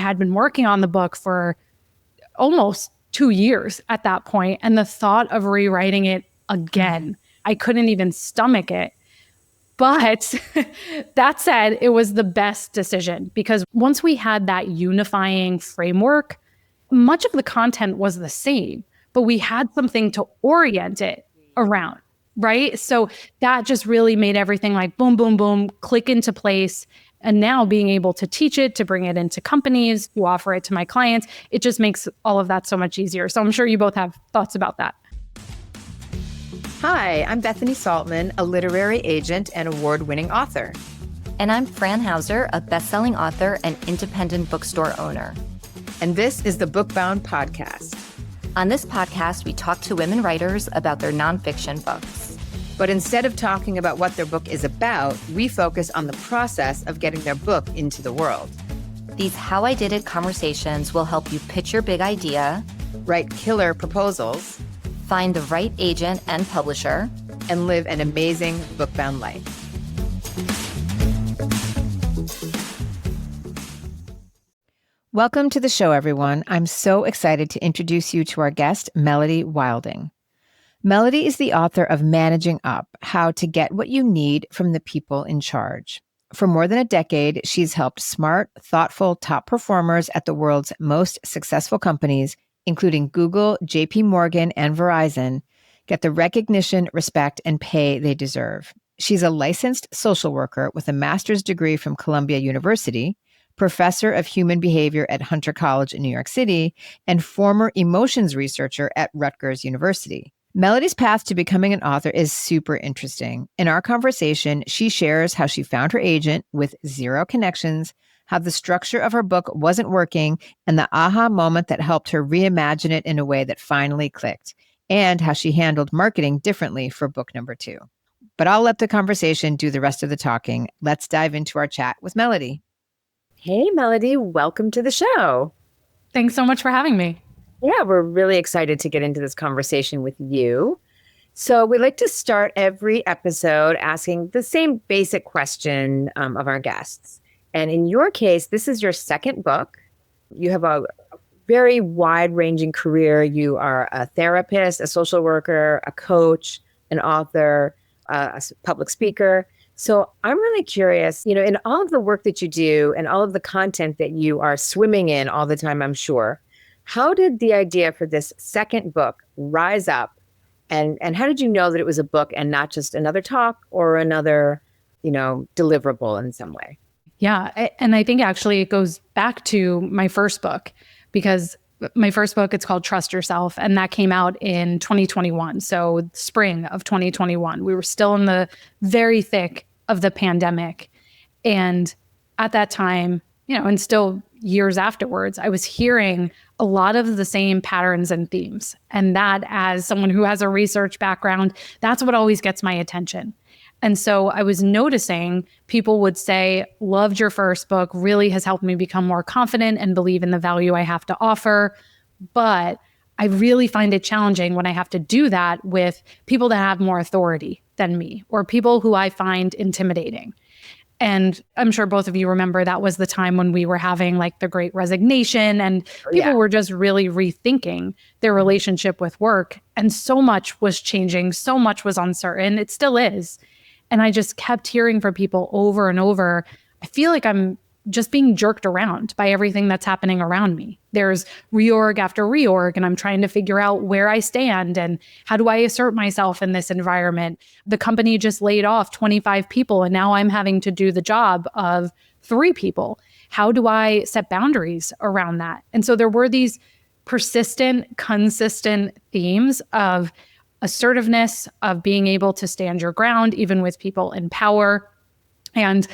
had been working on the book for almost 2 years at that point. And the thought of rewriting it again, I couldn't even stomach it. But that said, it was the best decision because once we had that unifying framework, much of the content was the same, but we had something to orient it around, right? So that just really made everything like boom, boom, boom, click into place. And now being able to teach it, to bring it into companies, to offer it to my clients, it just makes all of that so much easier. So I'm sure you both have thoughts about that. Hi, I'm Bethany Saltman, a literary agent and award-winning author. And I'm Fran Hauser, a best-selling author and independent bookstore owner. And this is the Bookbound podcast. On this podcast, we talk to women writers about their nonfiction books. But instead of talking about what their book is about, we focus on the process of getting their book into the world. These How I Did It conversations will help you pitch your big idea, write killer proposals, find the right agent and publisher, and live an amazing bookbound life. Welcome to the show, everyone. I'm so excited to introduce you to our guest, Melody Wilding. Melody is the author of Managing Up: How to Get What You Need from the People in Charge. For more than a decade, she's helped smart, thoughtful top performers at the world's most successful companies, including Google, JP Morgan, and Verizon, get the recognition, respect, and pay they deserve. She's a licensed social worker with a master's degree from Columbia University, professor of human behavior at Hunter College in New York City, and former emotions researcher at Rutgers University. Melody's path to becoming an author is super interesting. In our conversation, she shares how she found her agent with zero connections, how the structure of her book wasn't working, and the aha moment that helped her reimagine it in a way that finally clicked, and how she handled marketing differently for book number 2. But I'll let the conversation do the rest of the talking. Let's dive into our chat with Melody. Hey, Melody, welcome to the show. Thanks so much for having me. Yeah, we're really excited to get into this conversation with you. So we like to start every episode asking the same basic question of our guests. And in your case, this is your second book. You have a very wide-ranging career. You are a therapist, a social worker, a coach, an author, a public speaker. So I'm really curious, in all of the work that you do and all of the content that you are swimming in all the time, I'm sure, how did the idea for this second book rise up? And how did you know that it was a book and not just another talk or another, deliverable in some way? Yeah. And I think actually it goes back to my first book, because my first book, it's called Trust Yourself. And that came out in 2021. So spring of 2021, we were still in the very thick of the pandemic. And at that time, and still years afterwards, I was hearing a lot of the same patterns and themes. And that, as someone who has a research background, that's what always gets my attention. And so I was noticing people would say, loved your first book, really has helped me become more confident and believe in the value I have to offer. But I really find it challenging when I have to do that with people that have more authority than me, or people who I find intimidating. And I'm sure both of you remember that was the time when we were having like the Great Resignation, and people were just really rethinking their relationship with work. And so much was changing, so much was uncertain. It still is. And I just kept hearing from people over and over, I feel like I'm just being jerked around by everything that's happening around me. There's reorg after reorg, and I'm trying to figure out where I stand and how do I assert myself in this environment. The company just laid off 25 people, and now I'm having to do the job of 3 people. How do I set boundaries around that? And so there were these persistent, consistent themes of assertiveness, of being able to stand your ground, even with people in power. And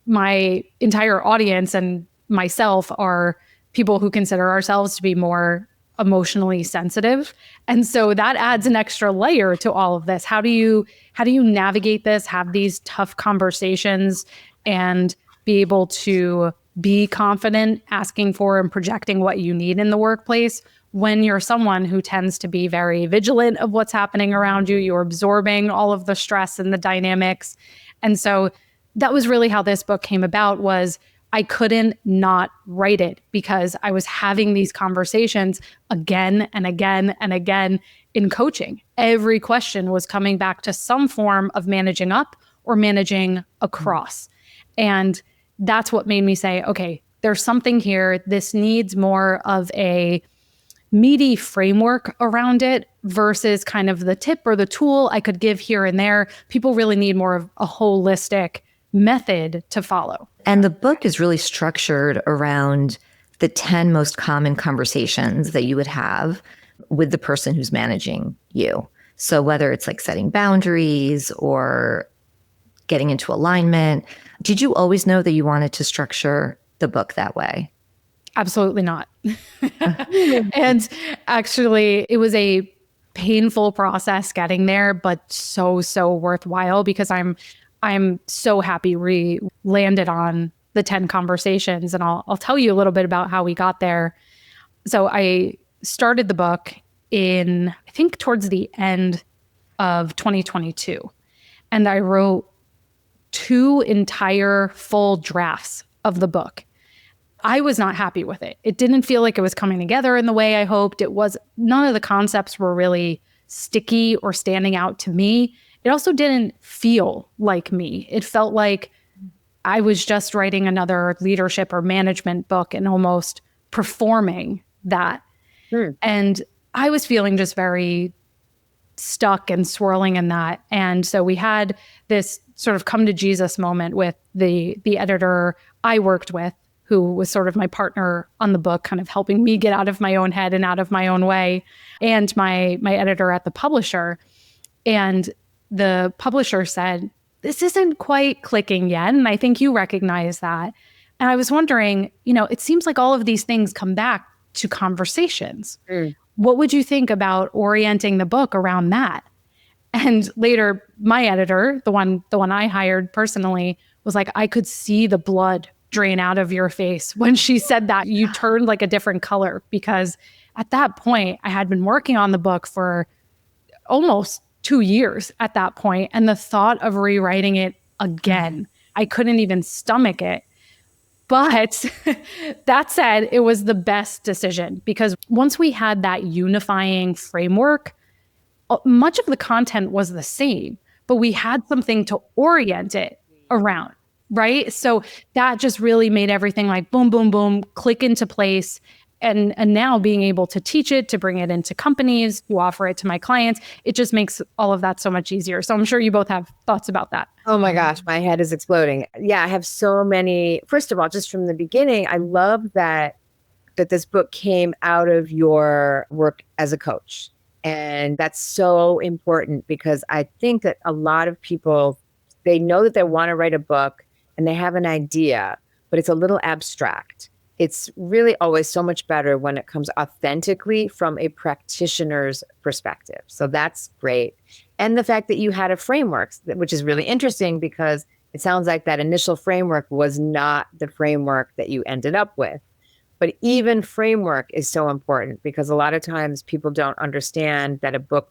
my entire audience and myself are people who consider ourselves to be more emotionally sensitive. And so that adds an extra layer to all of this. How do you navigate this, have these tough conversations, and be able to be confident, asking for and projecting what you need in the workplace when you're someone who tends to be very vigilant of what's happening around you? You're absorbing all of the stress and the dynamics. And so that was really how this book came about, was I couldn't not write it because I was having these conversations again and again and again in coaching. Every question was coming back to some form of managing up or managing across. And that's what made me say, okay, there's something here. This needs more of a meaty framework around it versus kind of the tip or the tool I could give here and there. People really need more of a holistic method to follow. And the book is really structured around the 10 most common conversations that you would have with the person who's managing you. So whether it's like setting boundaries or getting into alignment, did you always know that you wanted to structure the book that way? Absolutely not. And actually, it was a painful process getting there, but so worthwhile because I'm so happy we landed on the 10 conversations. And I'll tell you a little bit about how we got there. So I started the book in, I think, towards the end of 2022. And I wrote 2 entire full drafts of the book. I was not happy with it. It didn't feel like it was coming together in the way I hoped. None of the concepts were really sticky or standing out to me. It also didn't feel like me. It felt like I was just writing another leadership or management book and almost performing that. And I was feeling just very stuck and swirling in that. And so we had this sort of come to Jesus moment with the editor I worked with, who was sort of my partner on the book, kind of helping me get out of my own head and out of my own way, and my editor at the publisher. And the publisher said, this isn't quite clicking yet. And I think you recognize that. And I was wondering, it seems like all of these things come back to conversations. What would you think about orienting the book around that? And later, my editor, the one I hired personally, was like, I could see the blood drain out of your face when she said that. You turned like a different color, because at that point, I had been working on the book for almost 2 years at that point. And the thought of rewriting it again, I couldn't even stomach it. But that said, it was the best decision, because once we had that unifying framework, much of the content was the same, but we had something to orient it around, right? So that just really made everything like boom, boom, boom, click into place. And now being able to teach it, to bring it into companies, to offer it to my clients, it just makes all of that so much easier. So I'm sure you both have thoughts about that. Oh my gosh, my head is exploding. Yeah, I have so many. First of all, just from the beginning, I love that this book came out of your work as a coach. And that's so important, because I think that a lot of people, they know that they want to write a book and they have an idea, but it's a little abstract. It's really always so much better when it comes authentically from a practitioner's perspective. So that's great. And the fact that you had a framework, which is really interesting, because it sounds like that initial framework was not the framework that you ended up with. But even framework is so important, because a lot of times people don't understand that a book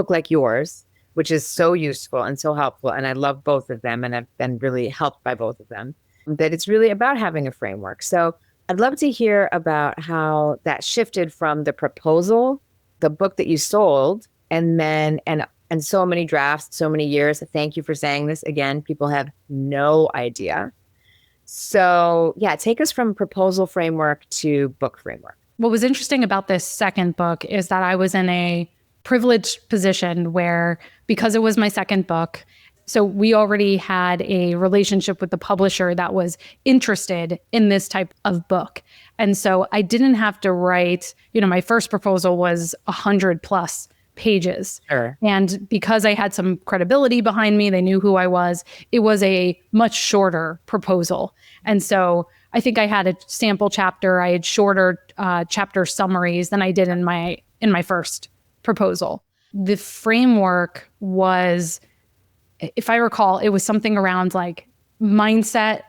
like yours, which is so useful and so helpful, and I love both of them, and I've been really helped by both of them, that it's really about having a framework. So I'd love to hear about how that shifted from the proposal, the book that you sold, and then, and so many drafts, so many years. Thank you for saying this. Again, people have no idea. So yeah, take us from proposal framework to book framework. What was interesting about this second book is that I was in a privileged position where, because it was my second book, so we already had a relationship with the publisher that was interested in this type of book. And so I didn't have to write, my first proposal was 100 plus pages. Sure. And because I had some credibility behind me, they knew who I was, it was a much shorter proposal. And so I think I had a sample chapter. I had shorter chapter summaries than I did in my first proposal. The framework was, if I recall, it was something around like mindset,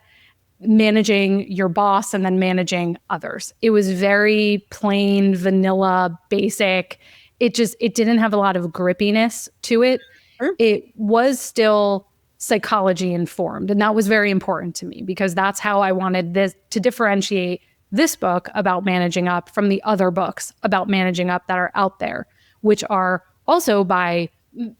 managing your boss, and then managing others. It was very plain, vanilla, basic. It didn't have a lot of grippiness to it. Sure. It was still psychology informed. And that was very important to me because that's how I wanted this to differentiate this book about managing up from the other books about managing up that are out there, which are also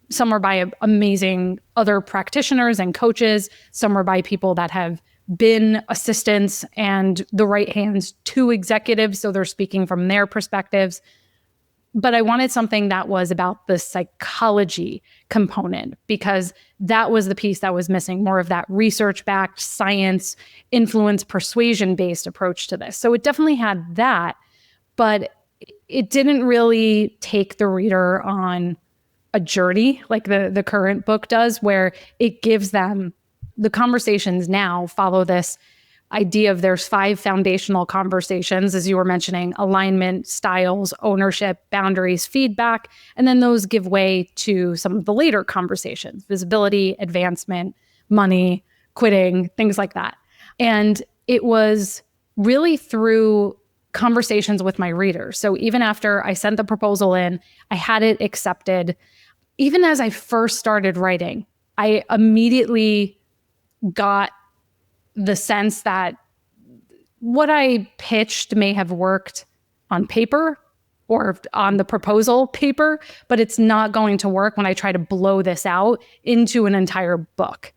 some are by amazing other practitioners and coaches. Some are by people that have been assistants and the right hands to executives. So they're speaking from their perspectives. But I wanted something that was about the psychology component because that was the piece that was missing, more of that research-backed science, influence, persuasion-based approach to this. So it definitely had that, but it didn't really take the reader on a journey like the current book does, where it gives them the conversations now follow this idea of there's 5 foundational conversations, as you were mentioning: alignment, styles, ownership, boundaries, feedback. And then those give way to some of the later conversations: visibility, advancement, money, quitting, things like that. And it was really through conversations with my readers. So even after I sent the proposal in, I had it accepted. Even as I first started writing, I immediately got the sense that what I pitched may have worked on paper or on the proposal paper, but it's not going to work when I try to blow this out into an entire book.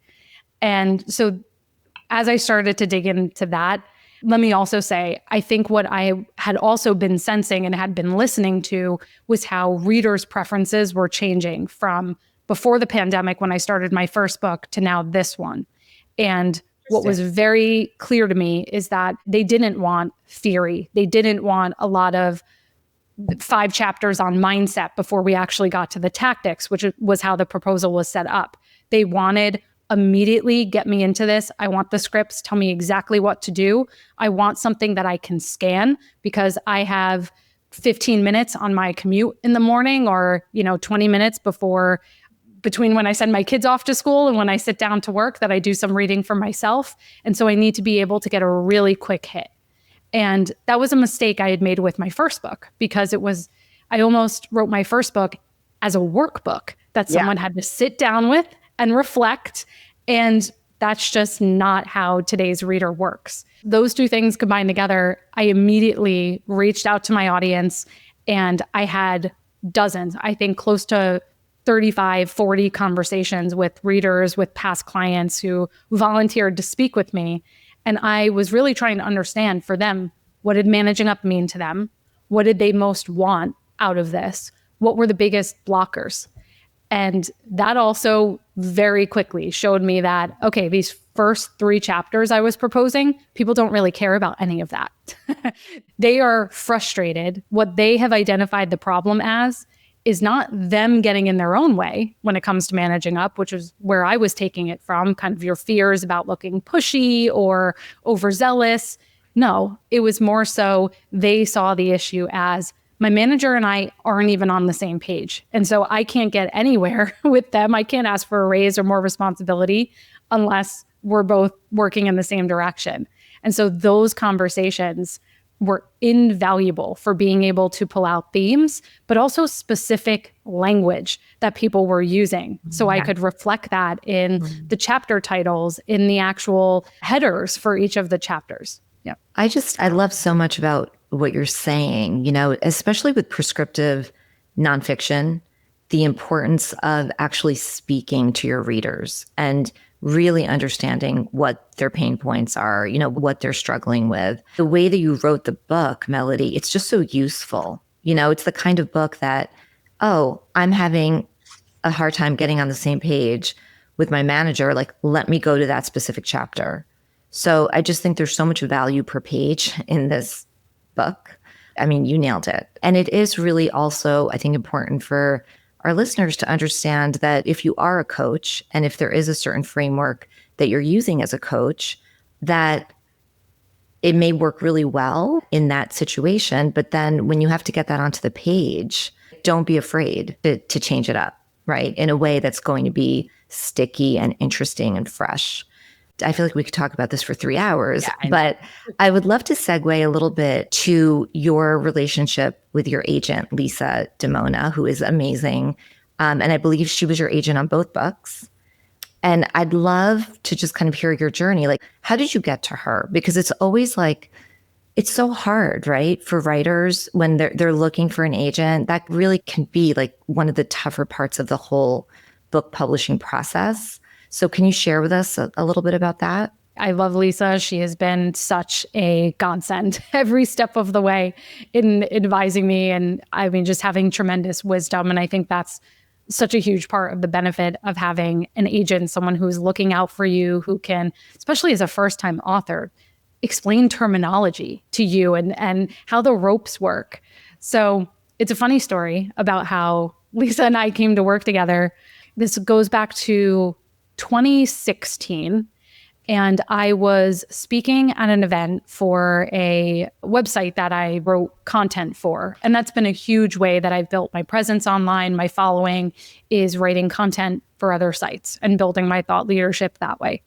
And so as I started to dig into that, let me also say, I think what I had also been sensing and had been listening to was how readers' preferences were changing from before the pandemic when I started my first book to now this one. And what was very clear to me is that they didn't want theory. They didn't want a lot of 5 chapters on mindset before we actually got to the tactics, which was how the proposal was set up. They wanted immediately get me into this. I want the scripts, tell me exactly what to do. I want something that I can scan because I have 15 minutes on my commute in the morning or, 20 minutes between when I send my kids off to school and when I sit down to work that I do some reading for myself. And so I need to be able to get a really quick hit. And that was a mistake I had made with my first book because I almost wrote my first book as a workbook that someone had to sit down with and reflect. And that's just not how today's reader works. Those 2 things combined together, I immediately reached out to my audience and I had dozens, I think close to 35, 40 conversations with readers, with past clients who volunteered to speak with me. And I was really trying to understand for them, what did managing up mean to them? What did they most want out of this? What were the biggest blockers? And that also very quickly showed me that, okay, these first 3 chapters I was proposing, people don't really care about any of that. They are frustrated. What they have identified the problem as is not them getting in their own way when it comes to managing up, which is where I was taking it from, kind of your fears about looking pushy or overzealous. No, it was more so they saw the issue as my manager and I aren't even on the same page. And so I can't get anywhere with them. I can't ask for a raise or more responsibility unless we're both working in the same direction. And so those conversations were invaluable for being able to pull out themes, but also specific language that people were using. So I could reflect that in the chapter titles, in the actual headers for each of the chapters. Yeah. I love so much about what you're saying, especially with prescriptive nonfiction, the importance of actually speaking to your readers and really understanding what their pain points are, what they're struggling with. The way that you wrote the book, Melody, it's just so useful. It's the kind of book that, I'm having a hard time getting on the same page with my manager. Like, let me go to that specific chapter. So I just think there's so much value per page in this book. I mean, you nailed it. And it is really also, I think, important for our listeners to understand that if you are a coach and if there is a certain framework that you're using as a coach, that it may work really well in that situation. But then when you have to get that onto the page, don't be afraid to change it up, right? In a way that's going to be sticky and interesting and fresh. I feel like we could talk about this for 3 hours, but I would love to segue a little bit to your relationship with your agent, Lisa DeMona, who is amazing. And I believe she was your agent on both books. And I'd love to just kind of hear your journey. Like, how did you get to her? Because it's always like, it's so hard, right? For writers when they're looking for an agent, that really can be like one of the tougher parts of the whole book publishing process. So can you share with us a little bit about that? I love Lisa. She has been such a godsend every step of the way in advising me. And I mean, just having tremendous wisdom. And I think that's such a huge part of the benefit of having an agent, someone who's looking out for you, who can, especially as a first-time author, explain terminology to you and how the ropes work. So it's a funny story about how Lisa and I came to work together. This goes back to 2016. And I was speaking at an event for a website that I wrote content for. And that's been a huge way that I've built my presence online. My following is writing content for other sites and building my thought leadership that way.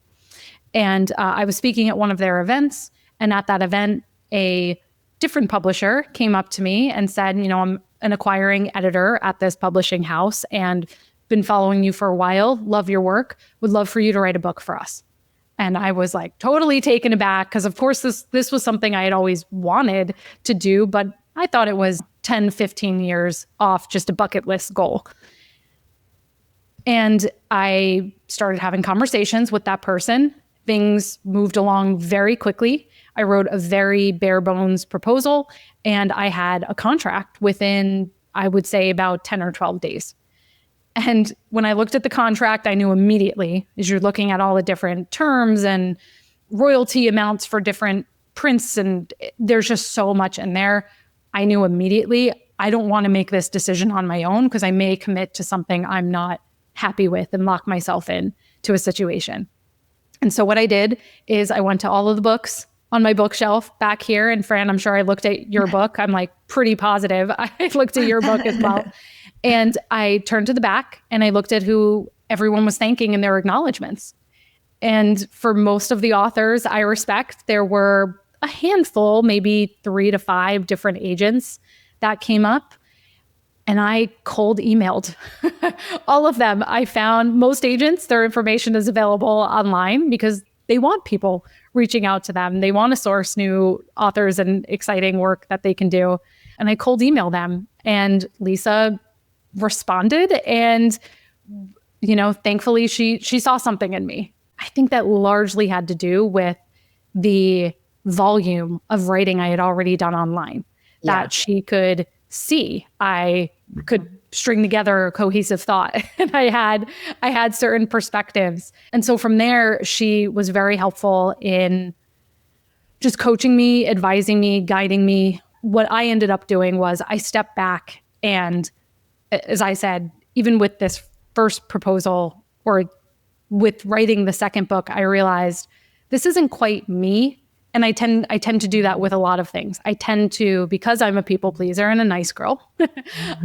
And I was speaking at one of their events. And at that event, a different publisher came up to me and said, I'm an acquiring editor at this publishing house and been following you for a while. Love your work. Would love for you to write a book for us. And I was like totally taken aback because, of course, this was something I had always wanted to do, but I thought it was 10, 15 years off, just a bucket list goal. And I started having conversations with that person. Things moved along very quickly. I wrote a very bare bones proposal, and I had a contract within, I would say, about 10 or 12 days. And when I looked at the contract, I knew immediately, as you're looking at all the different terms and royalty amounts for different prints, and there's just so much in there. I knew immediately, I don't want to make this decision on my own because I may commit to something I'm not happy with and lock myself in to a situation. And so what I did is I went to all of the books on my bookshelf back here. And Fran, I'm sure I looked at your book. I'm like pretty positive I looked at your book as well. And I turned to the back and I looked at who everyone was thanking in their acknowledgments. And for most of the authors I respect, there were a handful, maybe 3 to 5 different agents that came up. And I cold emailed all of them. I found most agents, their information is available online because they want people reaching out to them. They want to source new authors and exciting work that they can do. And I cold emailed them. And Lisa responded. And, thankfully she saw something in me. I think that largely had to do with the volume of writing I had already done online, that she could see I could string together a cohesive thought. And I had certain perspectives. And so from there, she was very helpful in just coaching me, advising me, guiding me. What I ended up doing was I stepped back and, as I said, even with this first proposal or with writing the second book, I realized this isn't quite me. And I tend to do that with a lot of things. I tend to, because I'm a people pleaser and a nice girl,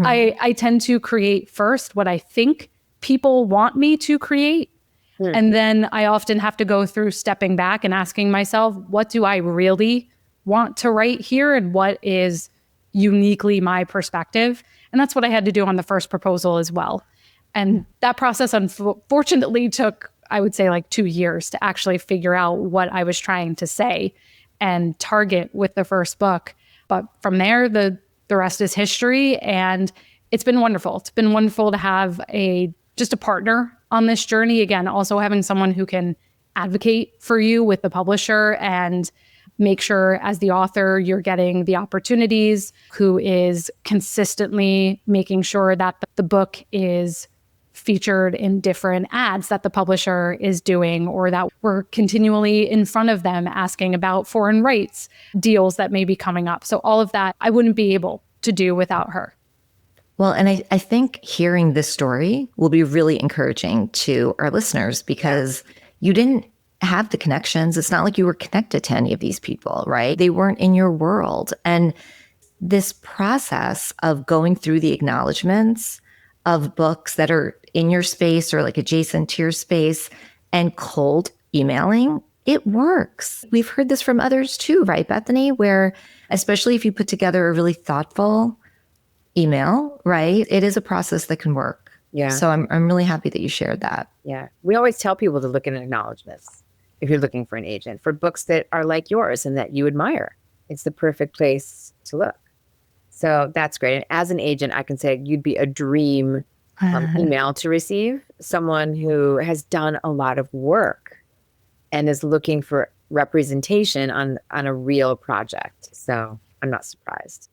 I tend to create first what I think people want me to create. And then I often have to go through stepping back and asking myself, what do I really want to write here? And what is uniquely my perspective? And that's what I had to do on the first proposal as well. And that process, unfortunately, took, I would say, like 2 years to actually figure out what I was trying to say and target with the first book. But from there, the rest is history. And it's been wonderful. It's been wonderful to have just a partner on this journey. Again, also having someone who can advocate for you with the publisher and make sure as the author you're getting the opportunities, who is consistently making sure that the book is featured in different ads that the publisher is doing, or that we're continually in front of them asking about foreign rights deals that may be coming up. So all of that I wouldn't be able to do without her. Well, and I think hearing this story will be really encouraging to our listeners because you didn't have the connections. It's not like you were connected to any of these people, right? They weren't in your world. And this process of going through the acknowledgments of books that are in your space or like adjacent to your space and cold emailing, it works. We've heard this from others too, right, Bethany? Where especially if you put together a really thoughtful email, right, it is a process that can work. Yeah. So I'm really happy that you shared that. Yeah. We always tell people to look in acknowledgments if you're looking for an agent for books that are like yours and that you admire. It's the perfect place to look. So that's great. And as an agent, I can say you'd be a dream email to receive. Someone who has done a lot of work and is looking for representation on a real project. So I'm not surprised.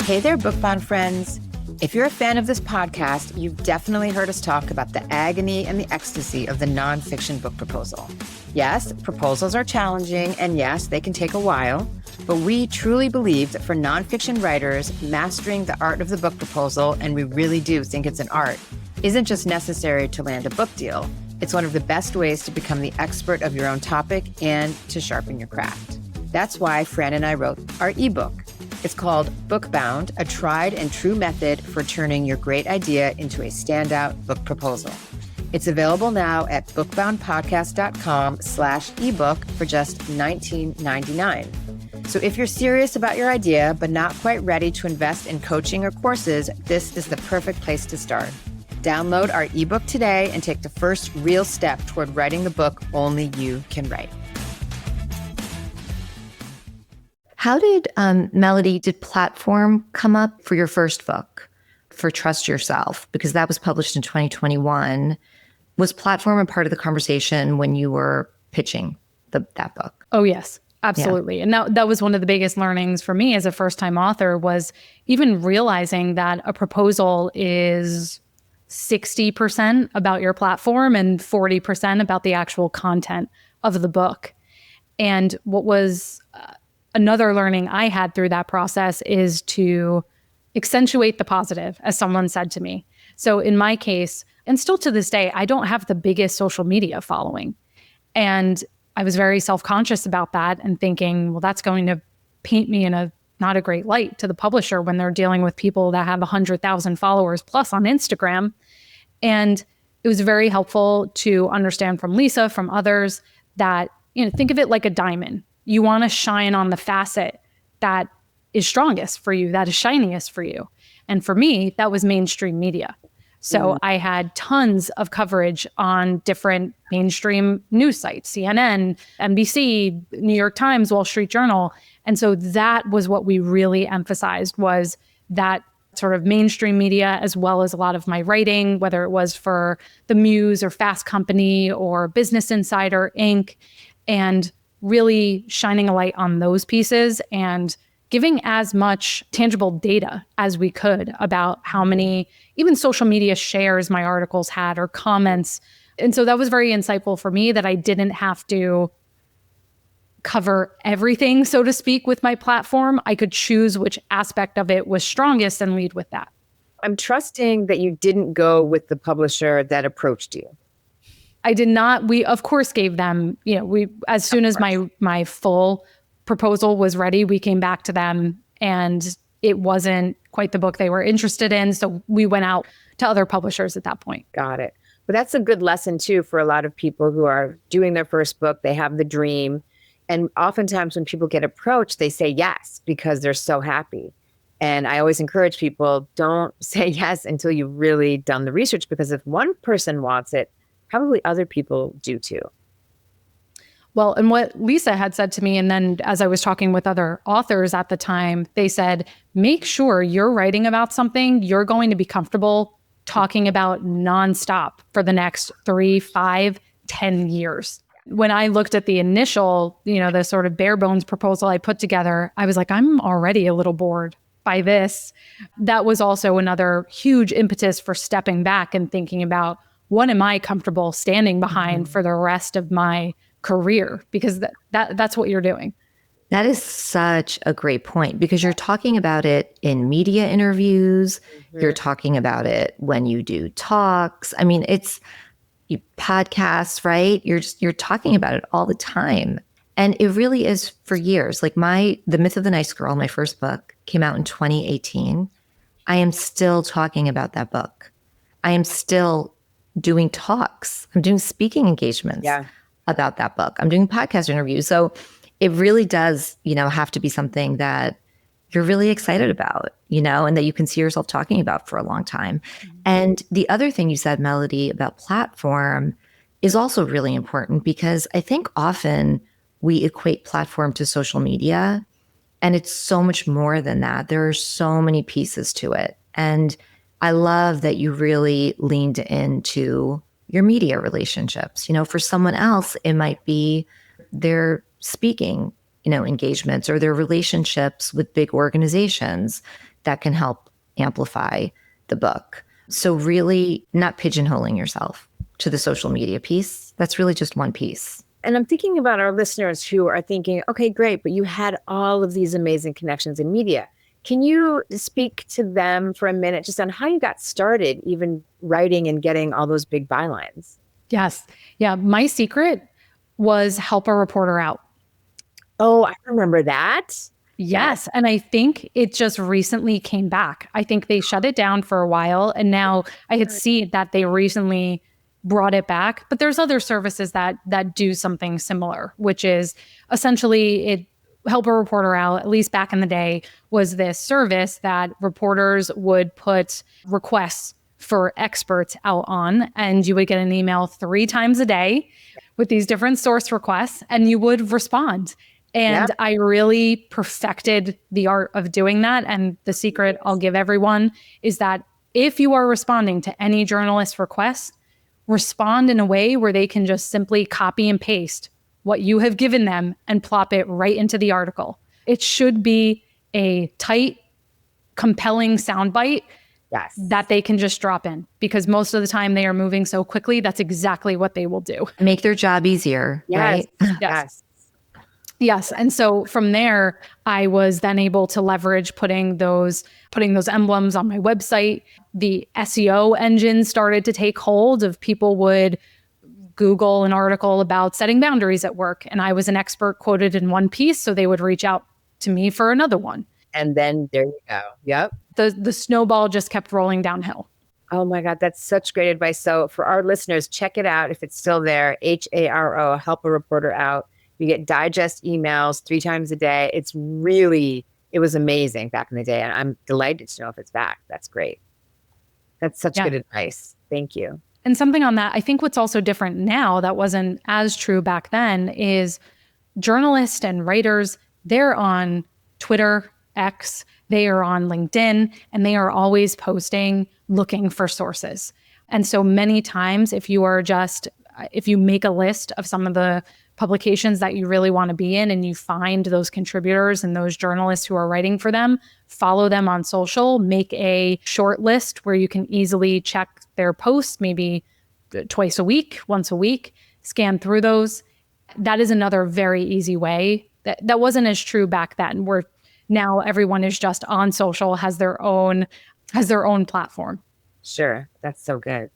Hey there, Bookbound friends. If you're a fan of this podcast, you've definitely heard us talk about the agony and the ecstasy of the nonfiction book proposal. Yes, proposals are challenging, and yes, they can take a while, but we truly believe that for nonfiction writers, mastering the art of the book proposal, and we really do think it's an art, isn't just necessary to land a book deal. It's one of the best ways to become the expert of your own topic and to sharpen your craft. That's why Fran and I wrote our ebook. It's called Bookbound, a tried and true method for turning your great idea into a standout book proposal. It's available now at bookboundpodcast.com/ebook for just $19.99. So if you're serious about your idea, but not quite ready to invest in coaching or courses, this is the perfect place to start. Download our ebook today and take the first real step toward writing the book only you can write. How did, Melody, did platform come up for your first book, for Trust Yourself? Because that was published in 2021. Was platform a part of the conversation when you were pitching that book? Oh, yes, absolutely. Yeah. And that was one of the biggest learnings for me as a first-time author, was even realizing that a proposal is 60% about your platform and 40% about the actual content of the book. And what was another learning I had through that process is to accentuate the positive, as someone said to me. So in my case, and still to this day, I don't have the biggest social media following. And I was very self-conscious about that and thinking, well, that's going to paint me in a not a great light to the publisher when they're dealing with people that have 100,000 followers plus on Instagram. And it was very helpful to understand from Lisa, from others, that, think of it like a diamond. You want to shine on the facet that is strongest for you, that is shiniest for you. And for me, that was mainstream media. So I had tons of coverage on different mainstream news sites, CNN, NBC, New York Times, Wall Street Journal. And so that was what we really emphasized, was that sort of mainstream media, as well as a lot of my writing, whether it was for The Muse or Fast Company or Business Insider, Inc., and really shining a light on those pieces and giving as much tangible data as we could about how many even social media shares my articles had or comments. And so that was very insightful for me, that I didn't have to cover everything, so to speak, with my platform. I could choose which aspect of it was strongest and lead with that. I'm trusting that you didn't go with the publisher that approached you. I did not. We, of course, gave them, as soon as my full proposal was ready, we came back to them, and it wasn't quite the book they were interested in. So we went out to other publishers at that point. Got it. But that's a good lesson too for a lot of people who are doing their first book. They have the dream. And oftentimes when people get approached, they say yes because they're so happy. And I always encourage people, don't say yes until you've really done the research, because if one person wants it, probably other people do too. Well, and what Lisa had said to me, and then as I was talking with other authors at the time, they said, make sure you're writing about something you're going to be comfortable talking about nonstop for the next 3, 5, 10 years. When I looked at the initial, the sort of bare bones proposal I put together, I was like, I'm already a little bored by this. That was also another huge impetus for stepping back and thinking about, what am I comfortable standing behind for the rest of my career? Because that's what you're doing. That is such a great point, because you're talking about it in media interviews. You're talking about it when you do talks. I mean, you podcasts, right? You're talking about it all the time. And it really is for years. Like The Myth of the Nice Girl, my first book, came out in 2018. I am still talking about that book. I am still doing talks. I'm doing speaking engagements about that book. I'm doing podcast interviews. So it really does, have to be something that you're really excited about, and that you can see yourself talking about for a long time. And the other thing you said, Melody, about platform is also really important, because I think often we equate platform to social media, and it's so much more than that. There are so many pieces to it. And I love that you really leaned into your media relationships. For someone else, it might be their speaking, engagements, or their relationships with big organizations that can help amplify the book. So really not pigeonholing yourself to the social media piece. That's really just one piece. And I'm thinking about our listeners who are thinking, okay, great, but you had all of these amazing connections in media. Can you speak to them for a minute just on how you got started, even writing and getting all those big bylines? Yes. Yeah. My secret was help a reporter out. Oh, I remember that. Yes. And I think it just recently came back. I think they shut it down for a while. And now I had seen that they recently brought it back. But there's other services that do something similar, which is essentially it help a reporter out, at least back in the day, was this service that reporters would put requests for experts out on, and you would get an email 3 times a day with these different source requests, and you would respond. And I really perfected the art of doing that. And the secret I'll give everyone is that if you are responding to any journalist request, respond in a way where they can just simply copy and paste what you have given them and plop it right into the article. It should be a tight, compelling soundbite that they can just drop in, because most of the time they are moving so quickly. That's exactly what they will do. Make their job easier, right? Yes. And so from there, I was then able to leverage putting those emblems on my website. The SEO engine started to take hold of people would Google an article about setting boundaries at work, and I was an expert quoted in one piece, so they would reach out to me for another one. And then there you go. Yep. The snowball just kept rolling downhill. Oh my God, that's such great advice. So for our listeners, check it out if it's still there. HARO, help a reporter out. You get digest emails 3 times a day. It was amazing back in the day. And I'm delighted to know if it's back. That's great. That's such good advice. Thank you. And something on that, I think what's also different now that wasn't as true back then is journalists and writers, they're on Twitter, X, they are on LinkedIn, and they are always posting, looking for sources. And so many times, if you make a list of some of the publications that you really want to be in, and you find those contributors and those journalists who are writing for them, follow them on social, make a short list where you can easily check their posts, maybe twice a week, once a week, scan through those. That is another very easy way. That wasn't as true back then, where now everyone is just on social, has their own platform. Sure. That's so good.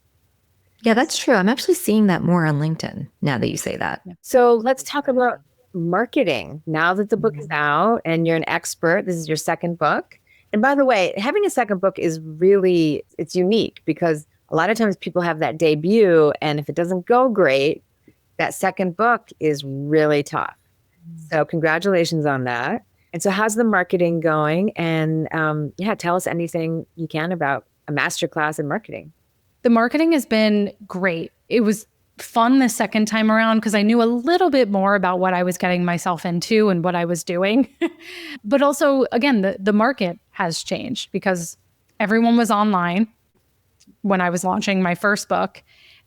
Yeah, that's true. I'm actually seeing that more on LinkedIn now that you say that. So let's talk about marketing. Now that the book is out and you're an expert, this is your second book. And by the way, having a second book is it's unique, because a lot of times people have that debut, and if it doesn't go great, that second book is really tough. So congratulations on that. And so how's the marketing going? And tell us anything you can about a masterclass in marketing. The marketing has been great. It was fun the second time around because I knew a little bit more about what I was getting myself into and what I was doing. But also, again, the market has changed because everyone was online when I was launching my first book.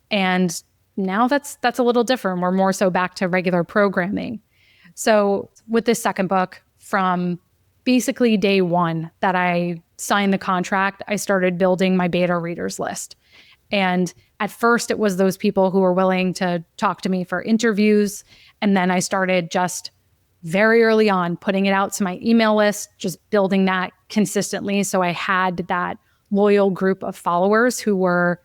And now that's a little different. We're more so back to regular programming. So with this second book, from basically day one that I signed the contract, I started building my beta readers list. And at first it was those people who were willing to talk to me for interviews. And then I started just very early on putting it out to my email list, just building that consistently. So I had that loyal group of followers who were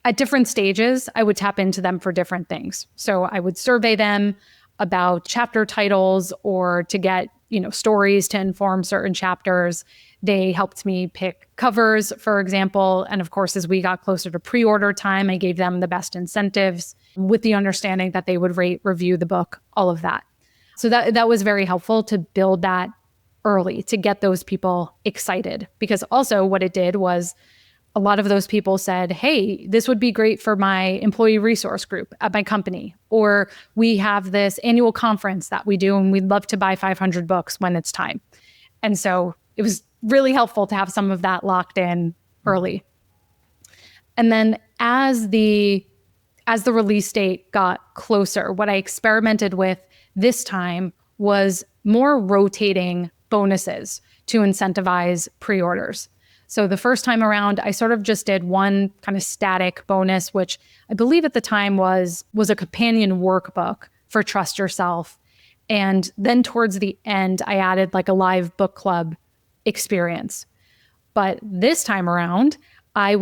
at different stages. I would tap into them for different things. So I would survey them about chapter titles or to get, stories to inform certain chapters. They helped me pick covers, for example. And of course, as we got closer to pre-order time, I gave them the best incentives with the understanding that they would rate, review the book, all of that. So that was very helpful to build that early to get those people excited. Because also what it did was a lot of those people said, hey, this would be great for my employee resource group at my company. Or we have this annual conference that we do and we'd love to buy 500 books when it's time. And so it was really helpful to have some of that locked in early. And then as the release date got closer, what I experimented with this time was more rotating bonuses to incentivize pre-orders. So the first time around, I sort of just did one kind of static bonus, which I believe at the time was a companion workbook for Trust Yourself. And then towards the end, I added like a live book club experience. But this time around, I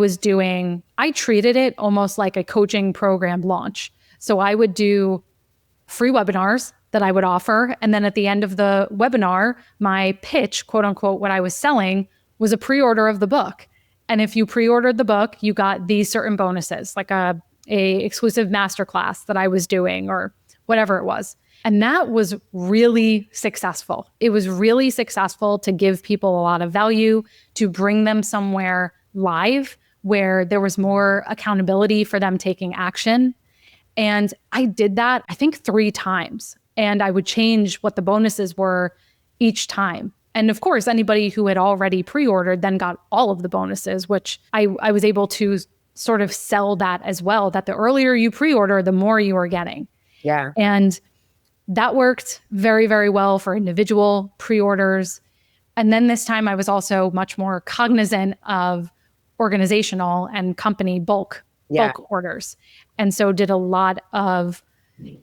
treated it almost like a coaching program launch. So I would do free webinars that I would offer. And then at the end of the webinar, my pitch, quote unquote, what I was selling was a pre-order of the book. And if you pre-ordered the book, you got these certain bonuses, like a exclusive masterclass that I was doing or whatever it was. And that was really successful. It was really successful to give people a lot of value, to bring them somewhere live where there was more accountability for them taking action. And I did that, I think 3 times. And I would change what the bonuses were each time. And of course, anybody who had already pre-ordered then got all of the bonuses, which I was able to sort of sell that as well, that the earlier you pre-order, the more you are getting. Yeah. And that worked very, very well for individual pre-orders. And then this time I was also much more cognizant of organizational and company bulk orders. And so did a lot of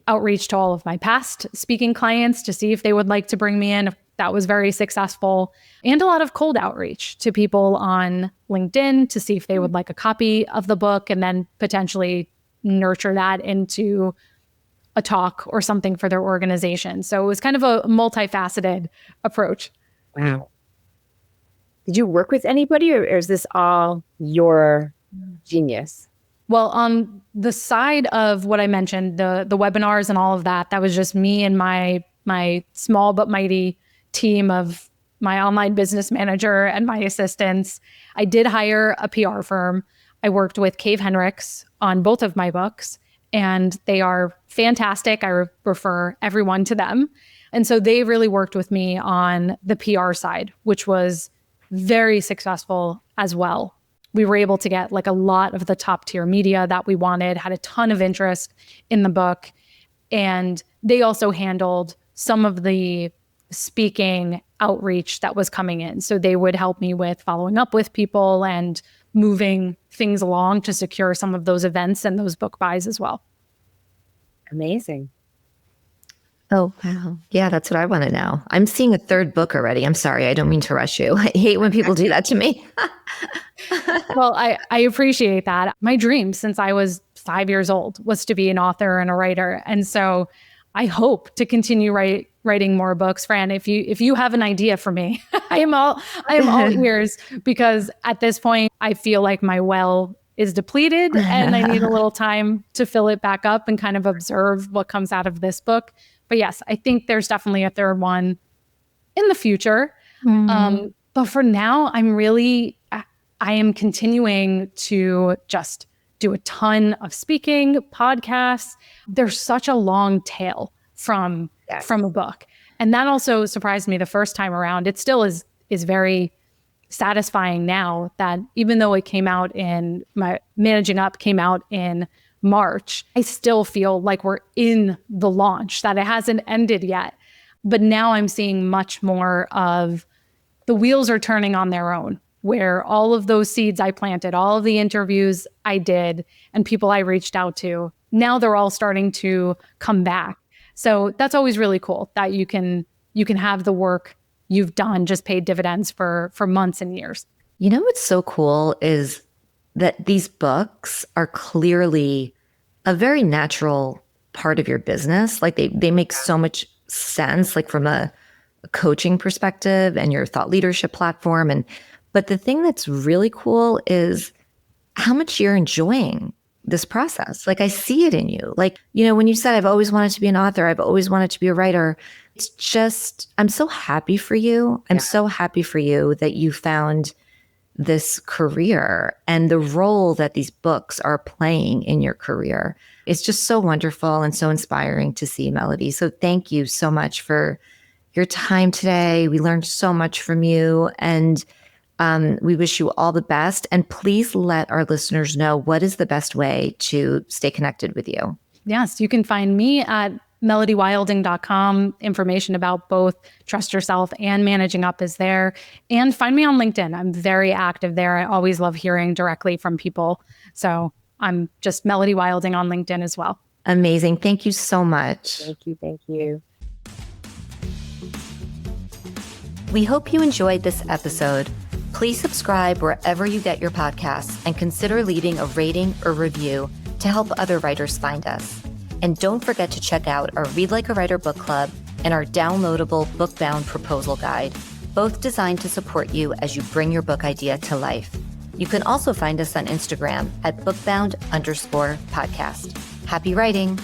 outreach to all of my past speaking clients to see if they would like to bring me in. That was very successful. And a lot of cold outreach to people on LinkedIn to see if they would like a copy of the book and then potentially nurture that into a talk or something for their organization. So it was kind of a multifaceted approach. Wow. Did you work with anybody or is this all your genius? Well, on the side of what I mentioned, the webinars and all of that, that was just me and my small but mighty team of my online business manager and my assistants. I did hire a PR firm. I worked with Cave Henricks on both of my books, and they are fantastic. I refer everyone to them. And so they really worked with me on the PR side, which was very successful as well. We were able to get like a lot of the top tier media that we wanted, had a ton of interest in the book. And they also handled some of the speaking outreach that was coming in. So they would help me with following up with people and moving things along to secure some of those events and those book buys as well. Amazing. Oh, wow. Yeah, that's what I want to know. I'm seeing a 3rd book already. I'm sorry. I don't mean to rush you. I hate when people do that to me. Well, I appreciate that. My dream since I was 5 years old was to be an author and a writer. And so I hope to continue writing more books. Fran, if you have an idea for me, I am all ears, because at this point I feel like my well is depleted and I need a little time to fill it back up and kind of observe what comes out of this book. But yes, I think there's definitely a 3rd one in the future. Mm-hmm. But for now, I am continuing to just do a ton of speaking, podcasts. There's such a long tail from a book. And that also surprised me the first time around. It still is very satisfying now that even though it came out in my Managing Up came out in March, I still feel like we're in the launch, that it hasn't ended yet. But now I'm seeing much more of the wheels are turning on their own, where all of those seeds I planted, all of the interviews I did and people I reached out to, now they're all starting to come back. So that's always really cool that you can have the work you've done just pay dividends for months and years. You know what's so cool is that these books are clearly a very natural part of your business. Like they make so much sense, like from a coaching perspective and your thought leadership platform. But the thing that's really cool is how much you're enjoying this process. Like I see it in you. Like, when you said, I've always wanted to be an author, I've always wanted to be a writer, It's just, I'm so happy for you. I'm so happy for you that you found this career and the role that these books are playing in your career. It's just so wonderful and so inspiring to see, Melody. So thank you so much for your time today. We learned so much from you, and we wish you all the best. And please let our listeners know, what is the best way to stay connected with you? Yes, you can find me at melodywilding.com. Information about both Trust Yourself and Managing Up is there. And find me on LinkedIn. I'm very active there. I always love hearing directly from people. So I'm just Melody Wilding on LinkedIn as well. Amazing. Thank you so much. Thank you. Thank you. We hope you enjoyed this episode. Please subscribe wherever you get your podcasts and consider leaving a rating or review to help other writers find us. And don't forget to check out our Read Like a Writer book club and our downloadable Bookbound proposal guide, both designed to support you as you bring your book idea to life. You can also find us on Instagram at bookbound_podcast. Happy writing!